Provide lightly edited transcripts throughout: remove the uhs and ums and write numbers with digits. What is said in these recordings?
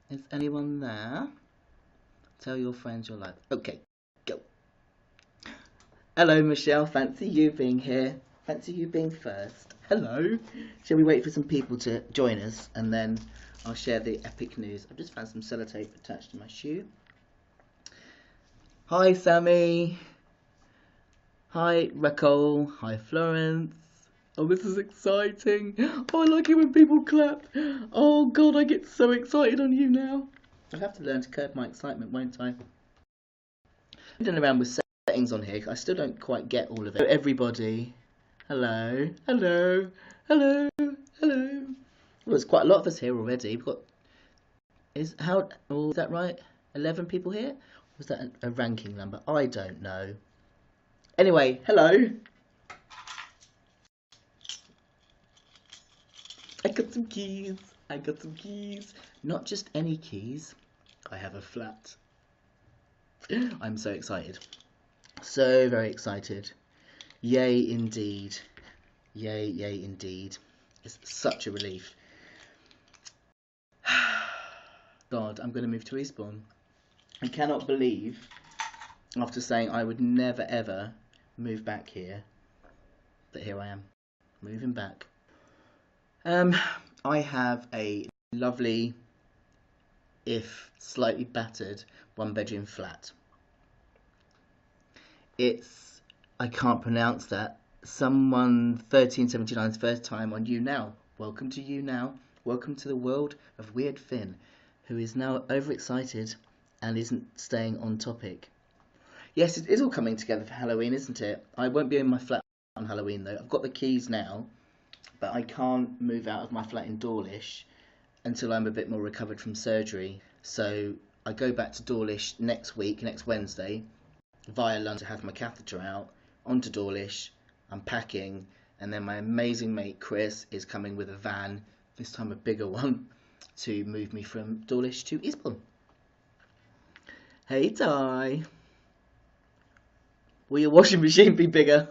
Is anyone there? Tell your friends you're live. Okay, go. Hello, Michelle. Fancy you being here. Fancy you being first. Hello. Shall we wait for some people to join us and then I'll share the epic news. I've just found some sellotape attached to my shoe. Hi, Sammy. Hi, Raquel. Hi, Florence. Oh, this is exciting. Oh, I like it when people clap. Oh, God, I get so excited on you now. I'll have to learn to curb my excitement, won't I? I'm fiddling around with settings on here. I still don't quite get all of it. Hello, everybody. Hello. Hello. Hello. Hello. Well, there's quite a lot of us here already. We've got... is that right? 11 people here? Or was that a ranking number? I don't know. Anyway, hello. I got some keys. I got some keys. Not just any keys. I have a flat. I'm so excited. So very excited. Yay indeed. Yay, yay indeed. It's such a relief. God, I'm going to move to Eastbourne. I cannot believe, after saying I would never ever move back here, that here I am, moving back. I have a lovely, if slightly battered, one-bedroom flat. It's, I can't pronounce that, someone 1379's first time on You Now. Welcome to You Now. Welcome to the world of Weird Finn, who is now overexcited and isn't staying on topic. Yes, it is all coming together for Halloween, isn't it? I won't be in my flat on Halloween, though. I've got the keys now, but I can't move out of my flat in Dawlish until I'm a bit more recovered from surgery. So I go back to Dawlish next week, next Wednesday, via London to have my catheter out, onto Dawlish, I'm packing, and then my amazing mate Chris is coming with a van, this time a bigger one, to move me from Dawlish to Eastbourne. Hey Ty! Will your washing machine be bigger?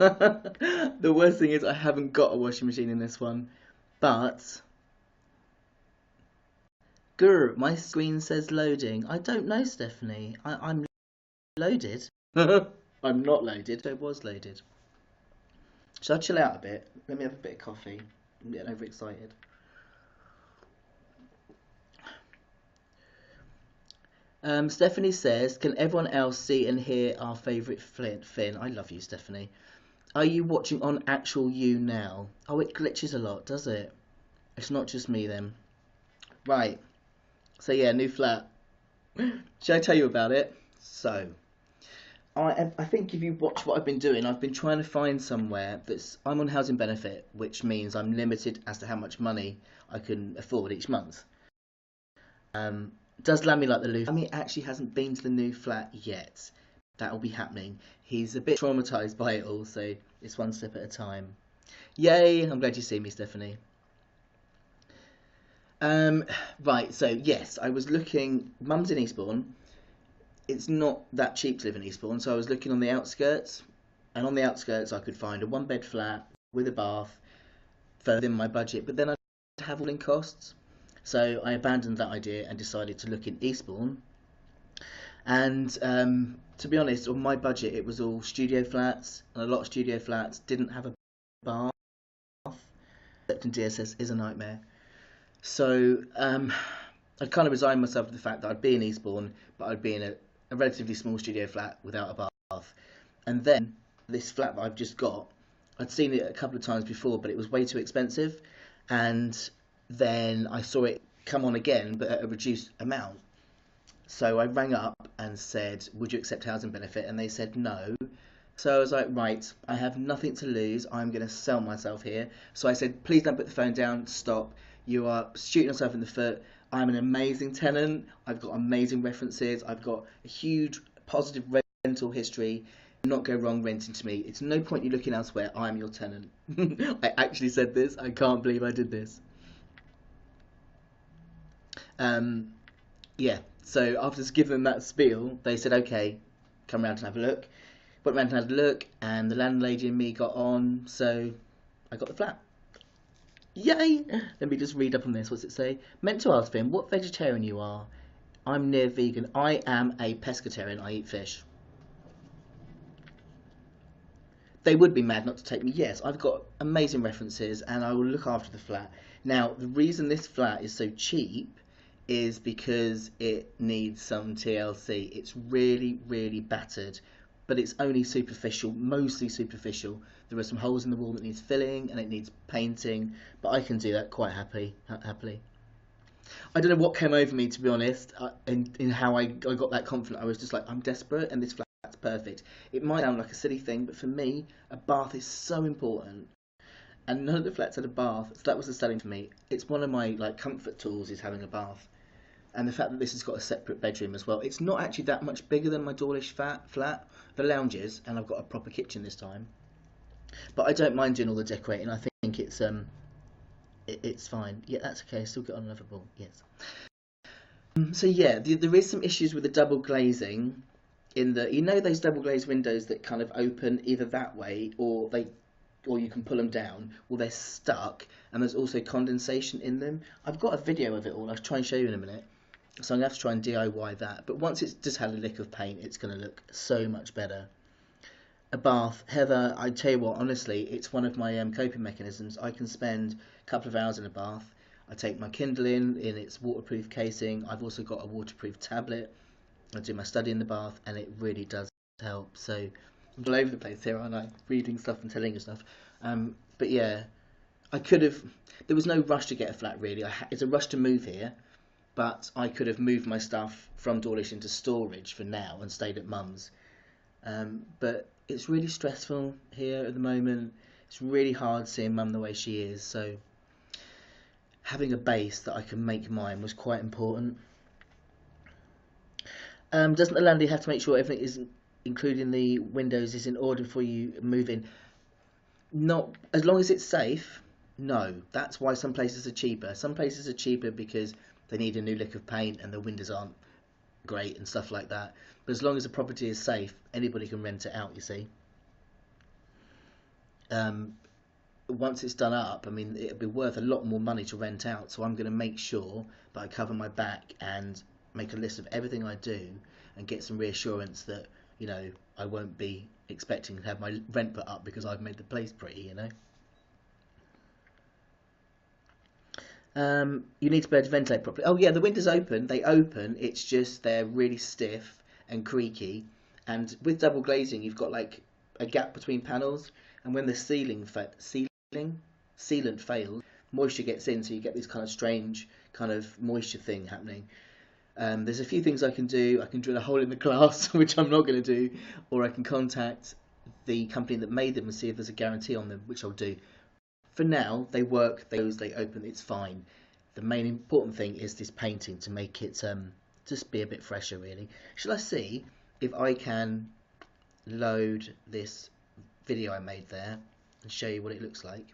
The worst thing is I haven't got a washing machine in this one, but... Grr, my screen says loading. I don't know, Stephanie. I'm loaded. I'm not loaded. I was loaded. Shall I chill out a bit? Let me have a bit of coffee. I'm getting overexcited. Stephanie says, can everyone else see and hear our favourite Finn? I love you, Stephanie. Are you watching on actual You now? Oh, it glitches a lot, does it? It's not just me then. Right. So yeah, new flat. Shall I tell you about it? So, I think if you watch what I've been doing, I've been trying to find somewhere that's... I'm on housing benefit, which means I'm limited as to how much money I can afford each month. Does Lammy like the new... Lammy actually hasn't been to the new flat yet. That will be happening. He's a bit traumatised by it all, so it's one step at a time. Yay! I'm glad you see me, Stephanie. Right, so yes, I was looking... Mum's in Eastbourne. It's not that cheap to live in Eastbourne, so I was looking on the outskirts. And on the outskirts I could find a one-bed flat with a bath for within my budget, but then I'd have all in costs. So I abandoned that idea and decided to look in Eastbourne. And to be honest, on my budget it was all studio flats, and a lot of studio flats didn't have a bath. Except in DSS is a nightmare. So I kind of resigned myself to the fact that I'd be in Eastbourne, but I'd be in a relatively small studio flat without a bath. And then this flat that I've just got, I'd seen it a couple of times before, but it was way too expensive. And then I saw it come on again, but at a reduced amount. So I rang up and said, would you accept housing benefit? And they said no. So I was like, right, I have nothing to lose. I'm going to sell myself here. So I said, please don't put the phone down. Stop. You are shooting yourself in the foot. I'm an amazing tenant. I've got amazing references. I've got a huge positive rental history. Do not go wrong renting to me. It's no point you looking elsewhere. I'm your tenant. I actually said this. I can't believe I did this. Yeah. So after just giving them that spiel, they said, okay, come round and have a look. Went round and had a look, and the landlady and me got on, so I got the flat. Yay! Let me just read up on this. What's it say? Meant to ask Finn what vegetarian you are. I'm near vegan. I am a pescatarian. I eat fish. They would be mad not to take me. Yes, I've got amazing references and I will look after the flat. Now, the reason this flat is so cheap is because it needs some TLC. It's really, really battered, but it's only superficial, mostly superficial. There are some holes in the wall that needs filling and it needs painting, but I can do that quite happily. I don't know what came over me, to be honest, in how I got that confident. I was just like, I'm desperate and this flat's perfect. It might sound like a silly thing, but for me, a bath is so important. And none of the flats had a bath, so that was the selling for me. It's one of my like comfort tools is having a bath. And the fact that this has got a separate bedroom as well. It's not actually that much bigger than my Dawlish flat. The lounge is, and I've got a proper kitchen this time. But I don't mind doing all the decorating. I think it's fine. Yeah, that's okay. I still get on another ball. Yes. So yeah, there is some issues with the double glazing. In the, you know, those double glazed windows that kind of open either that way or you can pull them down. Well, they're stuck, and there's also condensation in them. I've got a video of it all. I'll try and show you in a minute. So I'm going to have to try and DIY that. But once it's just had a lick of paint, it's going to look so much better. A bath, Heather, I tell you what, honestly, it's one of my coping mechanisms. I can spend a couple of hours in a bath. I take my Kindle in its waterproof casing. I've also got a waterproof tablet. I do my study in the bath, and it really does help. So I'm all over the place here, aren't I? Reading stuff and telling you stuff. But yeah, I could have. There was no rush to get a flat, really. It's a rush to move here. But I could have moved my stuff from Dawlish into storage for now and stayed at Mum's. But it's really stressful here at the moment. It's really hard seeing Mum the way she is. So having a base that I can make mine was quite important. Doesn't the landlady have to make sure everything is, including the windows, is in order before you move in? Not as long as it's safe. No, that's why some places are cheaper. Some places are cheaper because they need a new lick of paint and the windows aren't great and stuff like that. But as long as the property is safe, anybody can rent it out, you see. Once it's done up, I mean, it'll be worth a lot more money to rent out. So I'm going to make sure that I cover my back and make a list of everything I do and get some reassurance that, you know, I won't be expecting to have my rent put up because I've made the place pretty, you know. You need to be able to ventilate properly. Oh yeah, the windows open. They open. It's just they're really stiff and creaky. And with double glazing, you've got like a gap between panels. And when the sealant fails, moisture gets in, so you get this kind of strange kind of moisture thing happening. There's a few things I can do. I can drill a hole in the glass, which I'm not going to do, or I can contact the company that made them and see if there's a guarantee on them, which I'll do. For now, they work, they open, it's fine. The main important thing is this painting to make it just be a bit fresher, really. Shall I see if I can load this video I made there and show you what it looks like?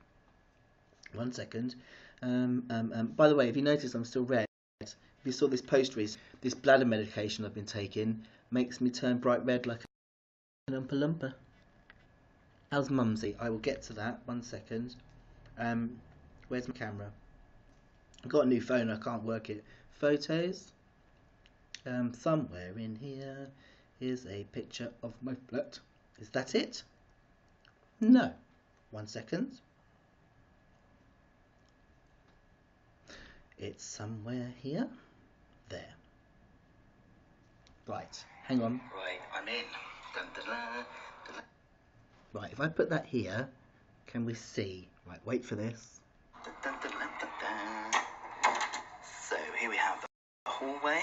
1 second. By the way, if you notice, I'm still red. If you saw this post recently, this bladder medication I've been taking makes me turn bright red like an Oompa Loompa. How's Mumsy? I will get to that. 1 second. Where's my camera? I've got a new phone, I can't work it. Photos. Somewhere in here is a picture of my flat. Is that it? No. 1 second. It's somewhere here. There. Right, hang on. Right, I'm in. Dun, dun, dun, dun. Right, if I put that here, can we see? Right, wait for this. Dun, dun, dun, dun, dun. So here we have the hallway.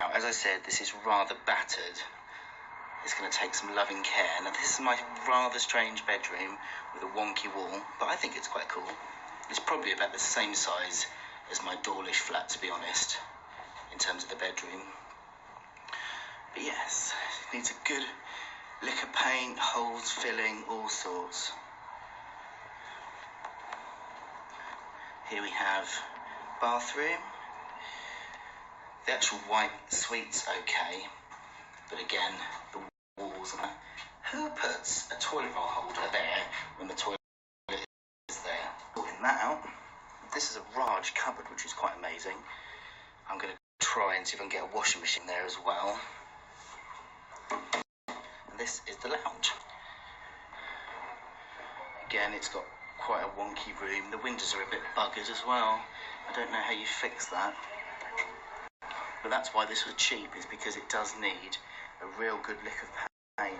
Now, as I said, this is rather battered. It's going to take some loving care. Now, this is my rather strange bedroom with a wonky wall, but I think it's quite cool. It's probably about the same size as my Dawlish flat, to be honest, in terms of the bedroom. But yes, it needs a good lick of paint, holes, filling, all sorts. Here we have bathroom. The actual white suite's okay, but again, the walls and that. Who puts a toilet roll holder there when the toilet is there? Sorting that out. This is a large cupboard, which is quite amazing. I'm going to try and see if I can get a washing machine there as well. And this is the lounge. Again, it's got quite a wonky room. The windows are a bit buggered as well. I don't know how you fix that. But that's why this was cheap, is because it does need a real good lick of paint,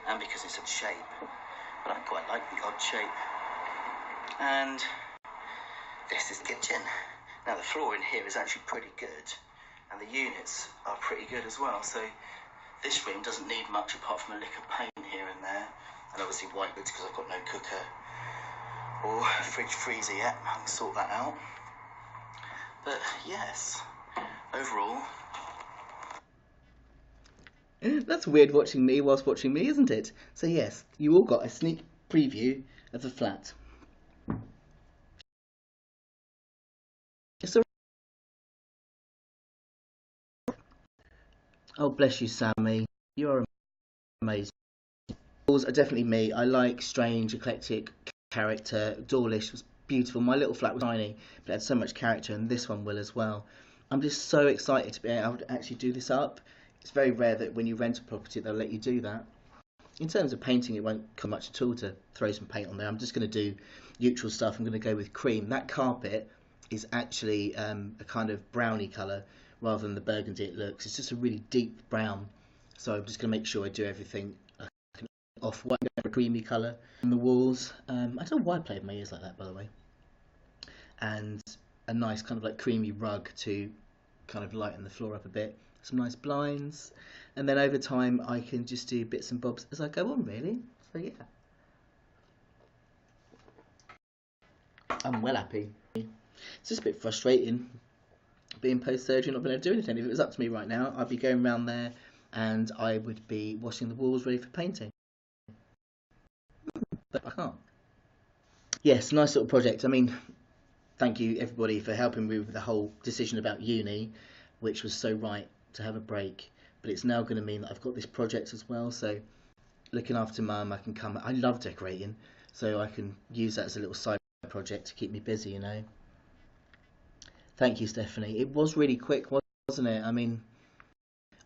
and because it's a shape. But I quite like the odd shape. And this is the kitchen. Now the floor in here is actually pretty good, and the units are pretty good as well. So this room doesn't need much apart from a lick of paint here and there, and obviously white goods because I've got no cooker or fridge freezer yet. I can sort that out. But yes, overall. That's weird watching me whilst watching me, isn't it? So yes, you all got a sneak preview of the flat. So, oh bless you, Sammy. You're amazing. Doors are definitely me. I like strange, eclectic character. Dawlish was beautiful. My little flat was tiny, but it had so much character, and this one will as well. I'm just so excited to be able to actually do this up. It's very rare that when you rent a property, they'll let you do that. In terms of painting, it won't come much at all to throw some paint on there. I'm just going to do neutral stuff. I'm going to go with cream. That carpet is actually a kind of browny colour rather than the burgundy it looks. It's just a really deep brown. So I'm just going to make sure I do everything off-white, a creamy colour. On the walls, I don't know why I played my ears like that, by the way. And a nice kind of like creamy rug to kind of lighten the floor up a bit. Some nice blinds. And then over time I can just do bits and bobs as I go on, really. So yeah. I'm well happy. It's just a bit frustrating being post-surgery, not being able to do anything. If it was up to me right now, I'd be going around there and I would be washing the walls ready for painting. But I can't. Yes, nice little project. I mean, thank you everybody for helping me with the whole decision about uni, which was so right to have a break. But it's now going to mean that I've got this project as well. So looking after mum, I can come. I love decorating, so I can use that as a little side project to keep me busy, you know. Thank you, Stephanie. It was really quick, wasn't it? I mean,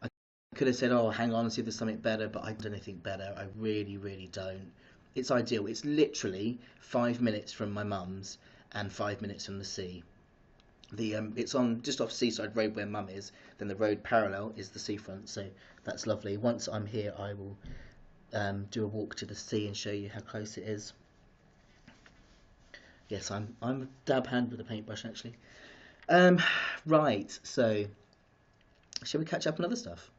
I could have said, oh, hang on and see if there's something better, but I don't think better. I really, really don't. It's ideal. It's literally 5 minutes from my mum's and 5 minutes from the sea. It's on just off Seaside Road where mum is. Then the road parallel is the seafront, so that's lovely. Once I'm here, I will do a walk to the sea and show you how close it is. Yes, I'm a dab hand with a paintbrush actually. Right, so shall we catch up on other stuff?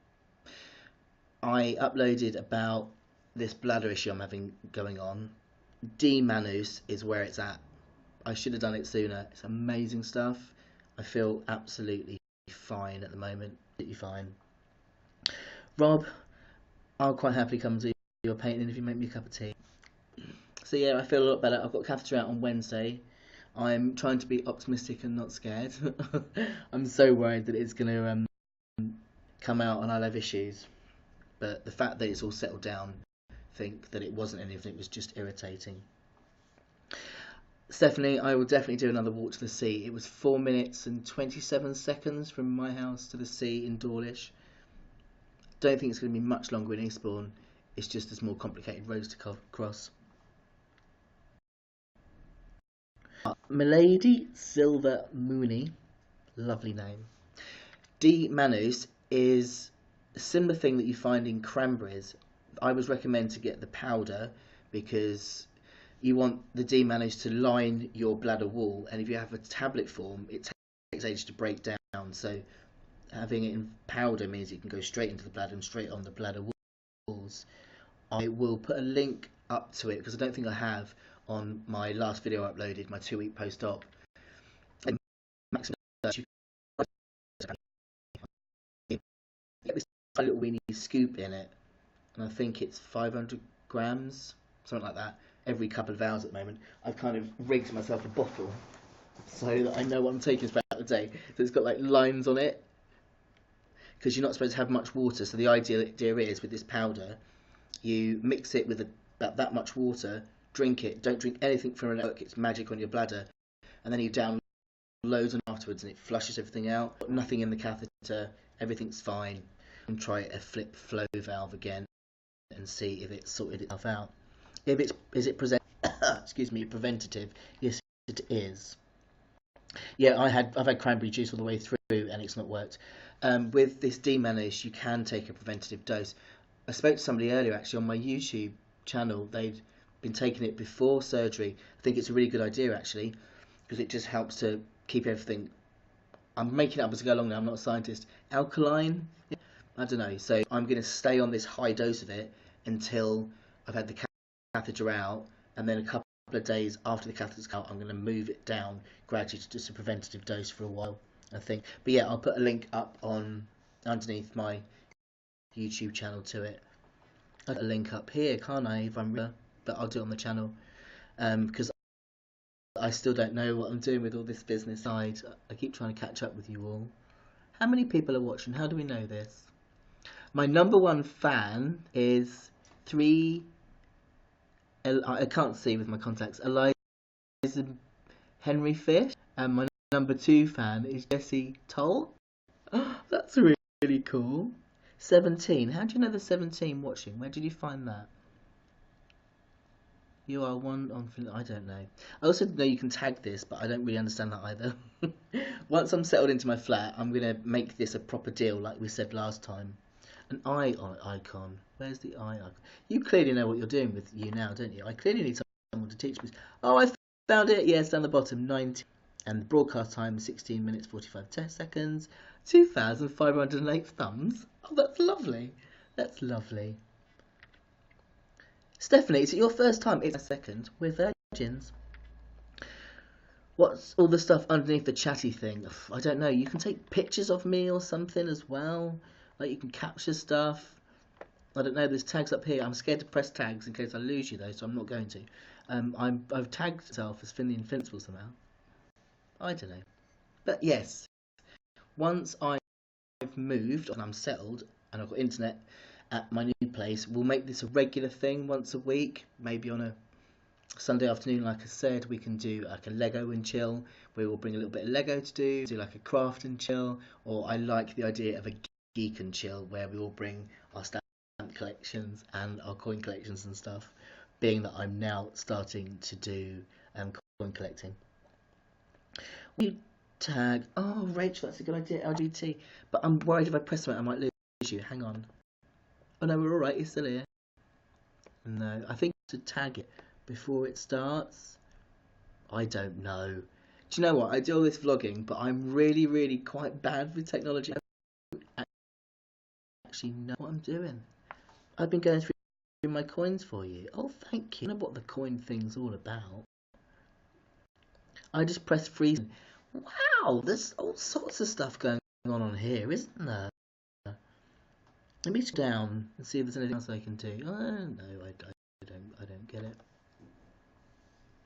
I uploaded about this bladder issue I'm having going on. D Manus is where it's at. I should have done it sooner. It's amazing stuff. I feel absolutely fine at the moment. Absolutely fine. Rob, I'll quite happily come to your painting if you make me a cup of tea. So yeah, I feel a lot better. I've got catheter out on Wednesday. I'm trying to be optimistic and not scared. I'm so worried that it's going to come out and I'll have issues. But the fact that it's all settled down, I think that it wasn't anything, it was just irritating. Stephanie, I will definitely do another walk to the sea. It was 4 minutes and 27 seconds from my house to the sea in Dawlish. Don't think it's going to be much longer in Eastbourne. It's just there's more complicated roads to cross. Milady Silver Mooney, lovely name. D Manus is a similar thing that you find in cranberries. I would recommend to get the powder because you want the D Manus to line your bladder wall, and if you have a tablet form, it takes ages to break down. So having it in powder means it can go straight into the bladder and straight on the bladder walls. I will put a link up to it because I don't think I have on my last video I uploaded, my 2-week post-op. Get this little weeny scoop in it, and I think it's 500 grams, something like that, every couple of hours at the moment. I've kind of rigged myself a bottle so that I know what I'm taking throughout the day. So it's got like lines on it because you're not supposed to have much water. So the idea is with this powder, you mix it with about that much water, drink it. Don't drink anything from it. It's magic on your bladder, and then you down loads on afterwards and it flushes everything out. Got nothing in the catheter, everything's fine. And try a flip flow valve again and see if it's sorted itself out. If it's excuse me, preventative, yes it is. Yeah, I've had cranberry juice all the way through and it's not worked. With this demanase, you can take a preventative dose. I spoke to somebody earlier actually on my YouTube channel. They'd been taking it before surgery. I think it's a really good idea actually, because it just helps to keep everything. I'm making it up as I go along now. I'm not a scientist. Alkaline. I don't know. So I'm going to stay on this high dose of it until I've had the catheter out, and then a couple of days after the catheter's out, I'm going to move it down gradually to just a preventative dose for a while, I think. But yeah, I'll put a link up on underneath my YouTube channel to it. I'll put a link up here, can't I? If I'm but I'll do it on the channel because I still don't know what I'm doing with all this business side. I keep trying to catch up with you all. How many people are watching? How do we know this? My number one fan is I can't see with my contacts. Eliza Henry Fish, and my number 2 fan is Jessie Toll. Oh, that's really, really cool. 17. How do you know there's 17 watching? Where did you find that? You are one on. I don't know. I also know you can tag this, but I don't really understand that either. Once I'm settled into my flat, I'm gonna make this a proper deal, like we said last time. An eye icon. Where's the eye icon? You clearly know what you're doing with you now, don't you? I clearly need someone to teach me. Oh, I found it. Yes, down the bottom, 90. And the broadcast time, 16 minutes 45 seconds. 2,508 thumbs. Oh, that's lovely. That's lovely. Stephanie, is it your first time? It's my second. We're virgins. What's all the stuff underneath the chatty thing? I don't know. You can take pictures of me or something as well. Like you can capture stuff. I don't know. There's tags up here. I'm scared to press tags in case I lose you though, so I'm not going to. I've tagged myself as FinnTheInfinncible somehow. I don't know. But yes, once I've moved and I'm settled and I've got internet at my new place, we'll make this a regular thing once a week. Maybe on a Sunday afternoon, like I said, we can do like a Lego and chill. We will bring a little bit of Lego to do like a craft and chill. Or I like the idea of a geek and chill where we all bring our stamp collections and our coin collections and stuff, being that I'm now starting to do coin collecting. We tag, oh Rachel, that's a good idea, LGBT, but I'm worried if I press on it I might lose you. Hang on. Oh no, we're alright, you're still here. No, I think to tag it before it starts. I don't know. Do you know what? I do all this vlogging, but I'm really, really quite bad with technology. I don't actually know what I'm doing. I've been going through my coins for you. Oh, thank you. I know what the coin thing's all about. I just press freeze. Wow, there's all sorts of stuff going on here, isn't there? Let me scroll down and see if there's anything else I can do. Oh, no, I don't get it.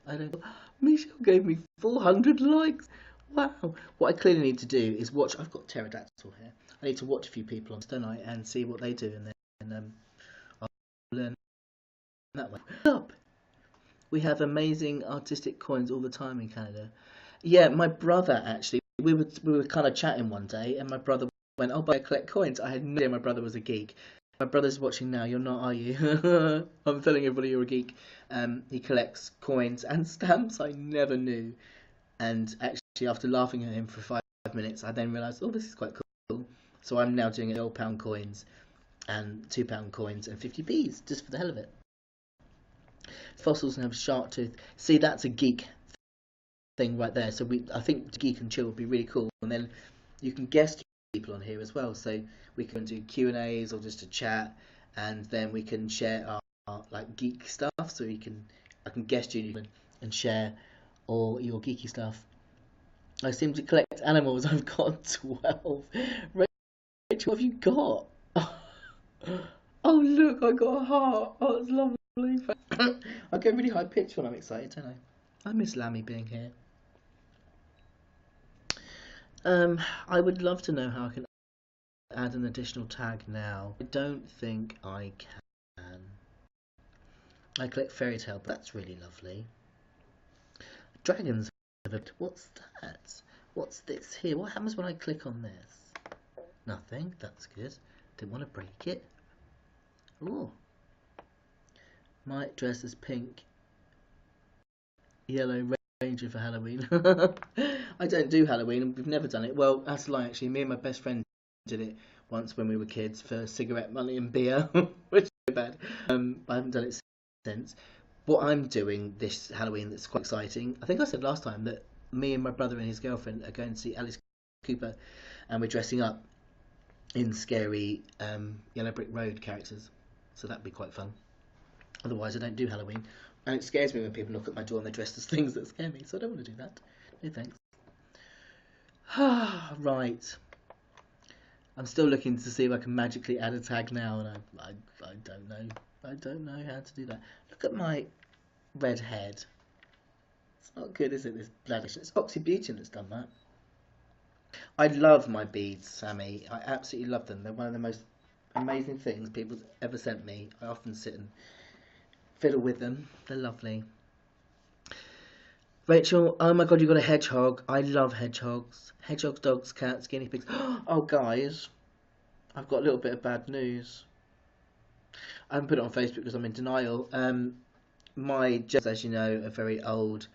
I don't. Michelle gave me 400 likes. Wow. What I clearly need to do is watch. I've got pterodactyl here. I need to watch a few people on, don't I, and see what they do, and then I'll learn that way. Up. We have amazing artistic coins all the time in Canada. Yeah, my brother actually. We were kind of chatting one day, and my brother went, "Oh, but I collect coins." I had no idea my brother was a geek. My brother's watching now. You're not, are you? I'm telling everybody you're a geek. He collects coins and stamps. I never knew. And actually, after laughing at him for 5 minutes, I then realised, oh, this is quite cool. So I'm now doing £1 coins and £2 coins and 50p's just for the hell of it. Fossils and have shark tooth. See, that's a geek thing right there. So I think geek and chill would be really cool. And then you can guest people on here as well. So we can do Q&As or just a chat, and then we can share our like geek stuff. So I can guest you and share all your geeky stuff. I seem to collect animals. I've got 12. Rachel, what have you got? Oh look, I got a heart. Oh, it's lovely. I get really high pitched when I'm excited, don't I? I miss Lammy being here. I would love to know how I can add an additional tag now. I don't think I can. I collect fairy tale, but that's really lovely. Dragons. What's that? What's this here? What happens when I click on this? Nothing. That's good. Didn't want to break it. Ooh. Might dress as pink, yellow ranger for Halloween. I don't do Halloween. We've never done it. Well, that's a lie actually. Me and my best friend did it once when we were kids for cigarette money and beer, which is so bad. I haven't done it since. What I'm doing this Halloween that's quite exciting. I think I said last time that me and my brother and his girlfriend are going to see Alice Cooper, and we're dressing up in scary Yellow Brick Road characters. So that'd be quite fun. Otherwise, I don't do Halloween. And it scares me when people knock at my door and they're dressed as things that scare me. So I don't want to do that. No thanks. Right. I'm still looking to see if I can magically add a tag now, and I don't know. I don't know how to do that. Look at my red head. It's not good, is it, this bladdish? It's Oxy Beauty that's done that. I love my beads, Sammy. I absolutely love them. They're one of the most amazing things people ever sent me. I often sit and fiddle with them. They're lovely. Rachel, oh my god, you got a hedgehog. I love hedgehogs. Hedgehogs, dogs, cats, guinea pigs. Oh, guys, I've got a little bit of bad news. I haven't put it on Facebook because I'm in denial. My jets, as you know, are very old,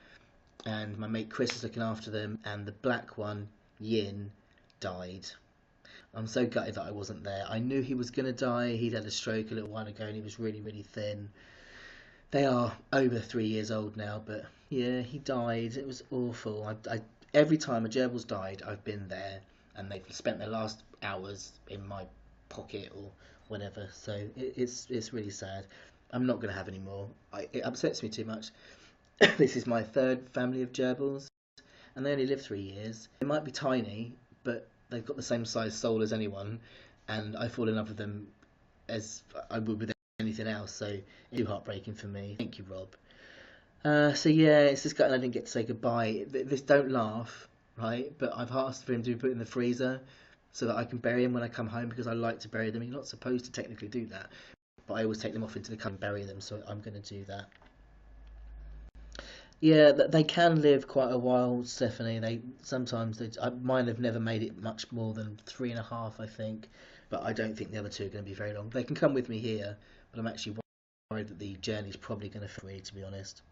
and my mate Chris is looking after them, and the black one, Yin, died. I'm so gutted that I wasn't there. I knew he was going to die. He'd had a stroke a little while ago, and he was really, really thin. They are over 3 years old now, but yeah, he died. It was awful. Every time a gerbil's died, I've been there, and they've spent their last hours in my pocket or whatever. So it's really sad. I'm not going to have any more. It upsets me too much. This is my third family of gerbils, and they only live 3 years. They might be tiny, but they've got the same size soul as anyone, and I fall in love with them as I would with anything else. So it's too heartbreaking for me. Thank you, Rob. So yeah, it's just gutting I didn't get to say goodbye. This, don't laugh, right? But I've asked for him to be put in the freezer so that I can bury him when I come home, because I like to bury them. You're not supposed to technically do that, but I always take them off into the car and bury them, so I'm going to do that. Yeah, they can live quite a while, Stephanie. Mine have never made it much more than 3.5, I think. But I don't think the other two are going to be very long. They can come with me here, but I'm actually worried that the journey's probably going to free, to be honest.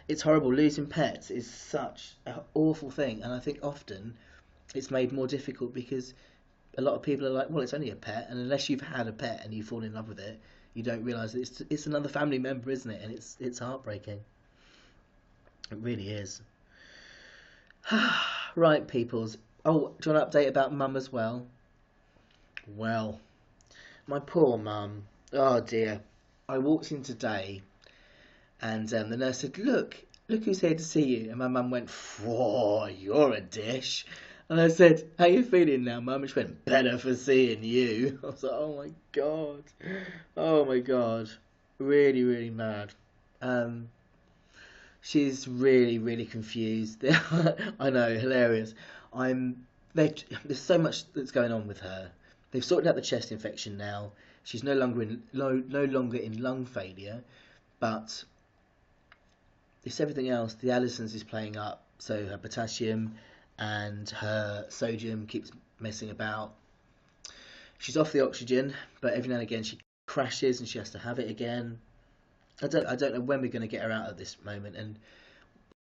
It's horrible. Losing pets is such an awful thing, and I think often it's made more difficult because a lot of people are like, well, it's only a pet, and unless you've had a pet and you fall in love with it, you don't realise that it's another family member, isn't it? And it's heartbreaking. It really is. Right, peoples. Oh, do you want an update about Mum as well? Well, my poor Mum. Oh dear. I walked in today, and the nurse said, look who's here to see you. And my Mum went, whoa, you're a dish. And I said, how you feeling now, Mum? And she went, better for seeing you. I was like, oh my god. Oh my god. Really, really mad. She's really, really confused. I know, hilarious. There's so much that's going on with her. They've sorted out the chest infection now. She's no longer in lung failure, but it's everything else. The Allison's is playing up, so her potassium and her sodium keeps messing about. She's off the oxygen, but every now and again she crashes and she has to have it again. I don't know when we're going to get her out at this moment, and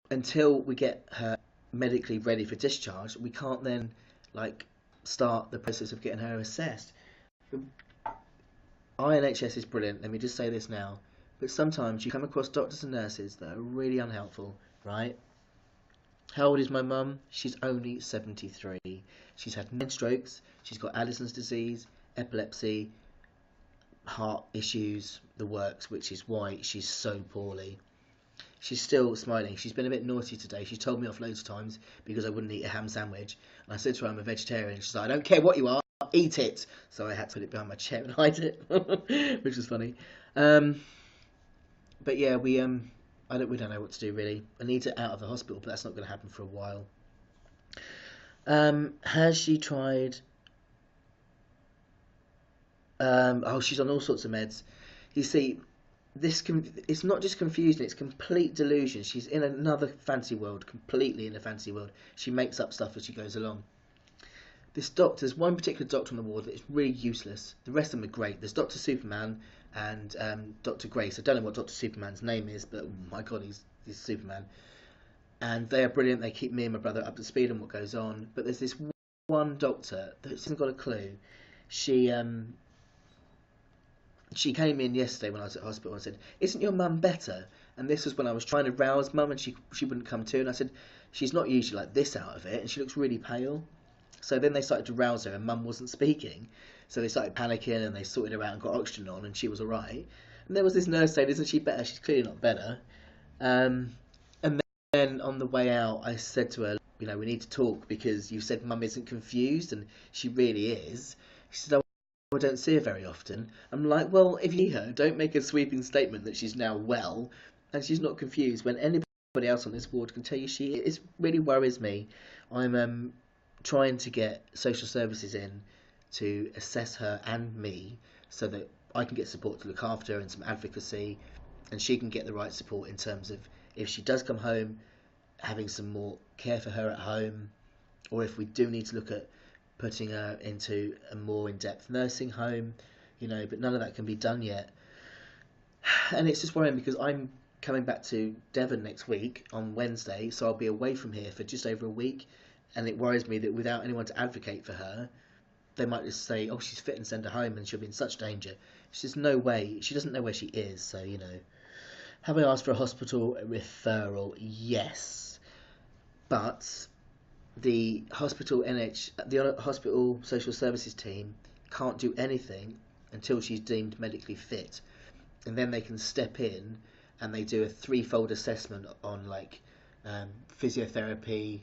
until we get her medically ready for discharge, we can't then start the process of getting her assessed. INHS is brilliant, let me just say this now, but sometimes you come across doctors and nurses that are really unhelpful, right? How old is my mum? She's only 73. She's had 9 strokes, she's got Addison's disease, epilepsy, heart issues, the works, which is why she's so poorly. She's still smiling. She's been a bit naughty today. She's told me off loads of times because I wouldn't eat a ham sandwich. And I said to her, I'm a vegetarian. She's like, I don't care what you are, eat it. So I had to put it behind my chair and hide it, which was funny. But yeah, we don't know what to do really. I need her out of the hospital, but that's not going to happen for a while. Has she tried? She's on all sorts of meds. You see, it's not just confusion, it's complete delusion. She's in another fantasy world, completely in a fantasy world. She makes up stuff as she goes along. There's one particular doctor on the ward that is really useless. The rest of them are great. There's Dr. Superman and Dr. Grace. I don't know what Dr. Superman's name is, but oh my god, he's Superman. And they are brilliant. They keep me and my brother up to speed on what goes on. But there's this one doctor that hasn't got a clue. She came in yesterday when I was at hospital and said, "Isn't your mum better?" And this was when I was trying to rouse mum and she wouldn't come to. And I said, "She's not usually like this out of it, and she looks really pale." So then they started to rouse her and mum wasn't speaking. So they started panicking and they sorted her out and got oxygen on and she was alright. And there was this nurse saying, "Isn't she better?" She's clearly not better. And then on the way out, I said to her, "We need to talk because you said mum isn't confused and she really is." She said, "Oh, I don't see her very often." I'm like, well, if you see her, don't make a sweeping statement that she's now well and she's not confused when anybody else on this ward can tell you she is. It really worries me. I'm trying to get social services in to assess her and me so that I can get support to look after her and some advocacy, and she can get the right support in terms of if she does come home, having some more care for her at home, or if we do need to look at putting her into a more in-depth nursing home, but none of that can be done yet. And it's just worrying because I'm coming back to Devon next week on Wednesday, so I'll be away from here for just over a week, and it worries me that without anyone to advocate for her, they might just say, "Oh, she's fit," and send her home and she'll be in such danger. There's just no way. She doesn't know where she is, so, Have I asked for a hospital referral? Yes. But the hospital social services team can't do anything until she's deemed medically fit, and then they can step in and they do a threefold assessment on physiotherapy,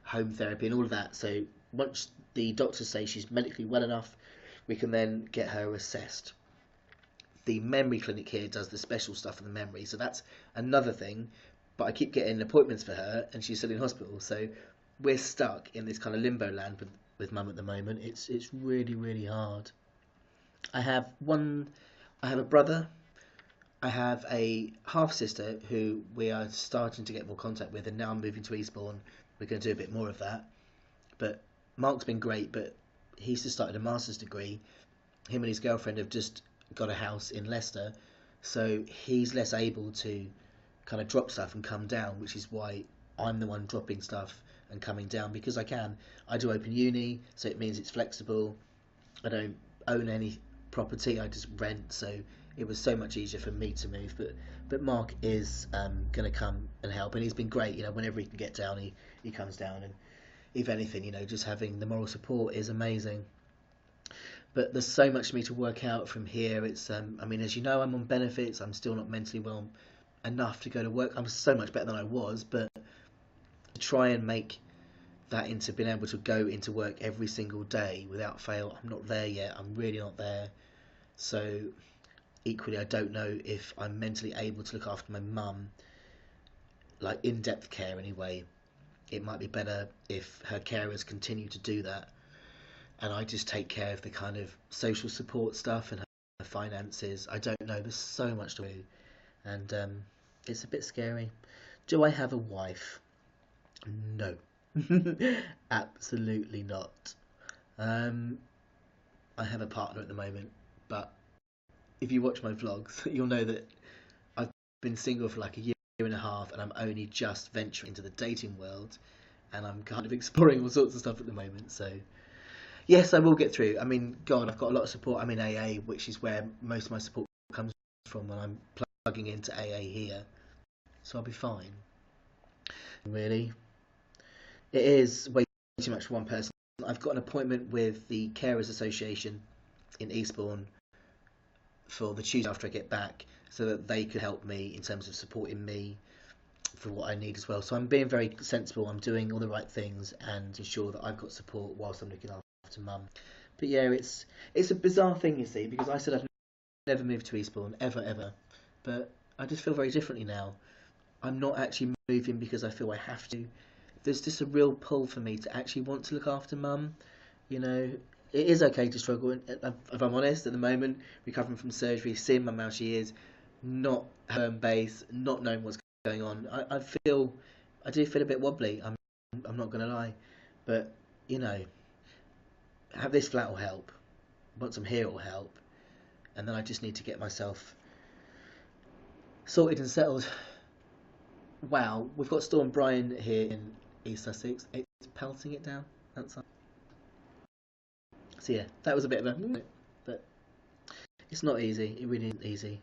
home therapy, and all of that. So once the doctors say she's medically well enough, we can then get her assessed. The memory clinic here does the special stuff for the memory, so that's another thing. But I keep getting appointments for her, and she's still in hospital, so we're stuck in this kind of limbo land with mum at the moment. It's really, really hard. I have a brother. I have a half sister who we are starting to get more contact with, and now I'm moving to Eastbourne. We're going to do a bit more of that. But Mark's been great, but he's just started a master's degree. Him and his girlfriend have just got a house in Leicester, so he's less able to kind of drop stuff and come down, which is why I'm the one dropping stuff and coming down, because I can. I do open uni, so it means it's flexible. I don't own any property, I just rent, so it was so much easier for me to move. But Mark is going to come and help, and he's been great. Whenever he can get down, he comes down, and if anything, just having the moral support is amazing. But there's so much for me to work out from here. It's as you know, I'm on benefits. I'm still not mentally well enough to go to work. I'm so much better than I was, but to try and make that into being able to go into work every single day without fail, I'm not there yet. I'm really not there. So equally, I don't know if I'm mentally able to look after my mum, like in-depth care anyway. It might be better if her carers continue to do that, and I just take care of the kind of social support stuff and her finances. I don't know. There's so much to do, and it's a bit scary. Do I have a wife? No. Absolutely not. I have a partner at the moment, but if you watch my vlogs, you'll know that I've been single for like a year and a half, and I'm only just venturing into the dating world, and I'm kind of exploring all sorts of stuff at the moment. So yes, I will get through. God, I've got a lot of support. I'm in AA, which is where most of my support comes from when I'm plugging into AA here, so I'll be fine. Really, it is way too much for one person. I've got an appointment with the Carers Association in Eastbourne for the Tuesday after I get back, so that they could help me in terms of supporting me for what I need as well. So I'm being very sensible. I'm doing all the right things and ensure that I've got support whilst I'm looking after mum. But yeah, it's a bizarre thing, you see, because I said I've never moved to Eastbourne ever, but I just feel very differently now. I'm not actually moving because I feel I have to. There's just a real pull for me to actually want to look after mum. It is okay to struggle, if I'm honest, at the moment, recovering from surgery, seeing mum how she is. not home base, not knowing what's going on. I do feel a bit wobbly. I'm not gonna lie, but you know, have this flat will help. Once I'm here, it will help, and then I just need to get myself sorted and settled. Wow, we've got Storm Brian here in East Sussex. It's pelting it down outside. So yeah, that was a bit of a, but it's not easy. It really isn't easy.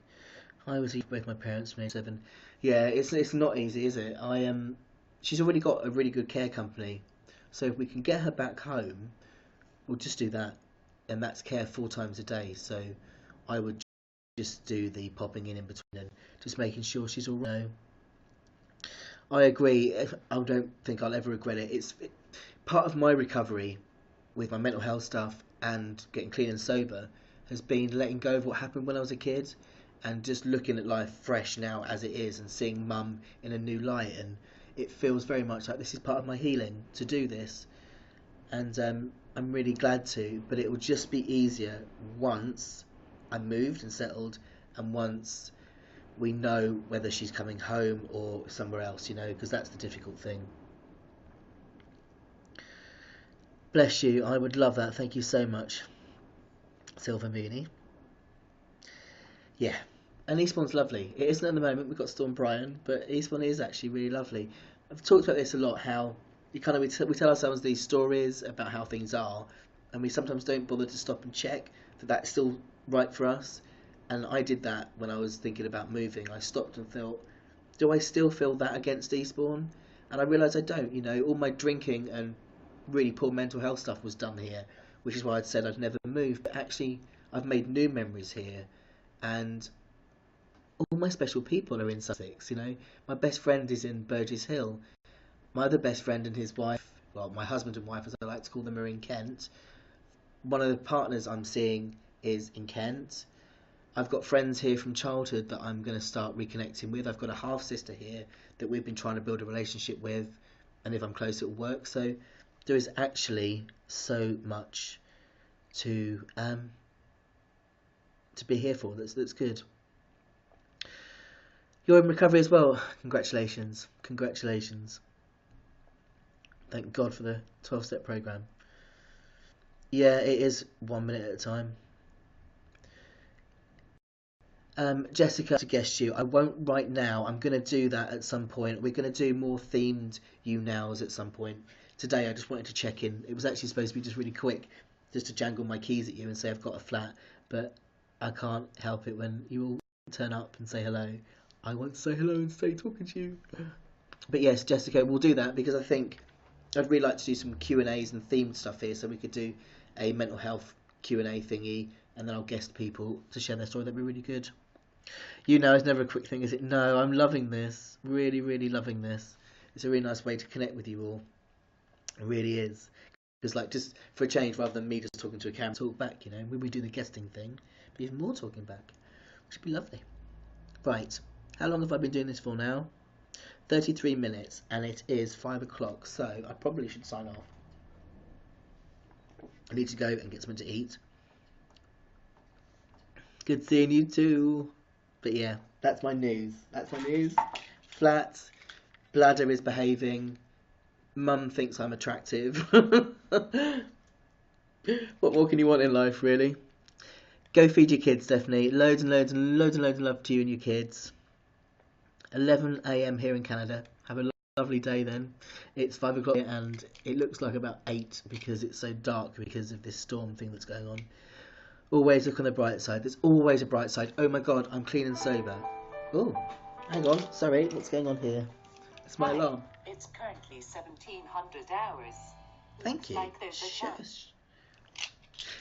I was both my parents when I was 7. Yeah, it's not easy, is it? She's already got a really good care company, so if we can get her back home, we'll just do that, and that's care 4 times a day. So I would just do the popping in between and just making sure she's all right. I agree. I don't think I'll ever regret it. It's part of my recovery with my mental health stuff and getting clean and sober has been letting go of what happened when I was a kid and just looking at life fresh now as it is and seeing mum in a new light, and it feels very much like this is part of my healing to do this, and I'm really glad to, but it will just be easier once I'm moved and settled, and once we know whether she's coming home or somewhere else, because that's the difficult thing. Bless you, I would love that. Thank you so much, Silver Mooney. Yeah, and Eastbourne's lovely. It isn't at the moment, we've got Storm Brian, but Eastbourne is actually really lovely. I've talked about this a lot, how we tell ourselves these stories about how things are, and we sometimes don't bother to stop and check that that's still right for us. And I did that when I was thinking about moving. I stopped and thought, do I still feel that against Eastbourne? And I realised I don't. All my drinking and really poor mental health stuff was done here, which is why I'd said I'd never move. But actually, I've made new memories here, and all my special people are in Sussex. My best friend is in Burgess Hill. My other best friend and his wife, well, my husband and wife, as I like to call them, are in Kent. One of the partners I'm seeing is in Kent. I've got friends here from childhood that I'm going to start reconnecting with. I've got a half sister here that we've been trying to build a relationship with, and if I'm close, it'll work. So there is actually so much to be here for. That's good. You're in recovery as well. Congratulations. Thank God for the 12-step program. Yeah, it is 1 minute at a time. Jessica, to guest you, I won't right now. I'm going to do that at some point. We're going to do more themed you nows at some point. Today I just wanted to check in. It was actually supposed to be just really quick, just to jangle my keys at you and say I've got a flat, but I can't help it when you all turn up and say hello. I want to say hello and stay talking to you. But yes, Jessica, we'll do that because I think I'd really like to do some Q&As and themed stuff here, so we could do a mental health Q&A thingy, and then I'll guest people to share their story. That'd be really good. It's never a quick thing, is it? No, I'm loving this. Really, really loving this. It's a really nice way to connect with you all. It really is. Because, just for a change, rather than me just talking to a camera, talk back, when we do the guesting thing, but even more talking back, which would be lovely. Right, how long have I been doing this for now? 33 minutes, and it is 5 o'clock, so I probably should sign off. I need to go and get something to eat. Good seeing you too. But yeah, that's my news. Flat, bladder is behaving, mum thinks I'm attractive. What more can you want in life, really? Go feed your kids, Stephanie. Loads and loads and loads and loads of love to you and your kids. 11 a.m. here in Canada. Have a lovely day then. It's 5 o'clock and it looks like about 8 because it's so dark because of this storm thing that's going on. Always look on the bright side. There's always a bright side. Oh my god, I'm clean and sober. Oh, hang on. Sorry, what's going on here? It's my alarm. It's currently 1700 hours. Thank you. Like there's a chance.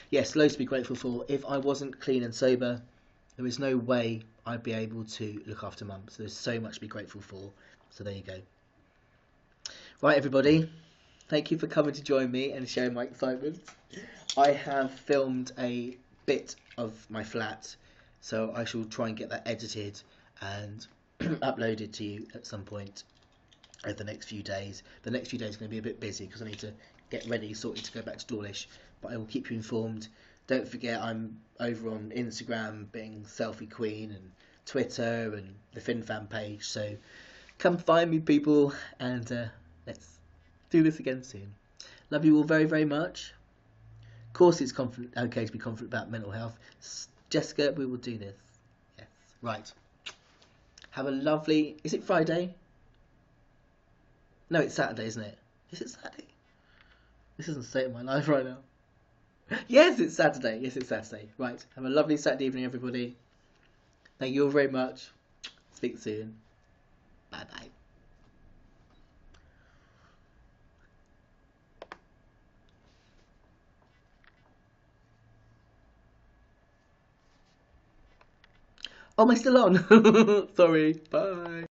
Yes, loads to be grateful for. If I wasn't clean and sober, there is no way I'd be able to look after mum. So there's so much to be grateful for. So there you go. Right, everybody. Thank you for coming to join me and sharing my excitement. I have filmed a bit of my flat, so I shall try and get that edited and uploaded to you at some point over the next few days. The next few days are going to be a bit busy because I need to get ready, sorted to go back to Dawlish, but I will keep you informed. Don't forget I'm over on Instagram being selfie queen and Twitter and the FinnFan page. So come find me, people, and let's do this again soon. Love you all very, very much. Of course, it's okay to be confident about mental health. Jessica, we will do this. Yes. Right. Have a lovely... Is it Friday? No, it's Saturday, isn't it? Is it Saturday? This isn't the state of my life right now. Yes, it's Saturday. Yes, it's Saturday. Right. Have a lovely Saturday evening, everybody. Thank you all very much. Speak soon. Bye-bye. Oh, am I still on? Sorry. Bye.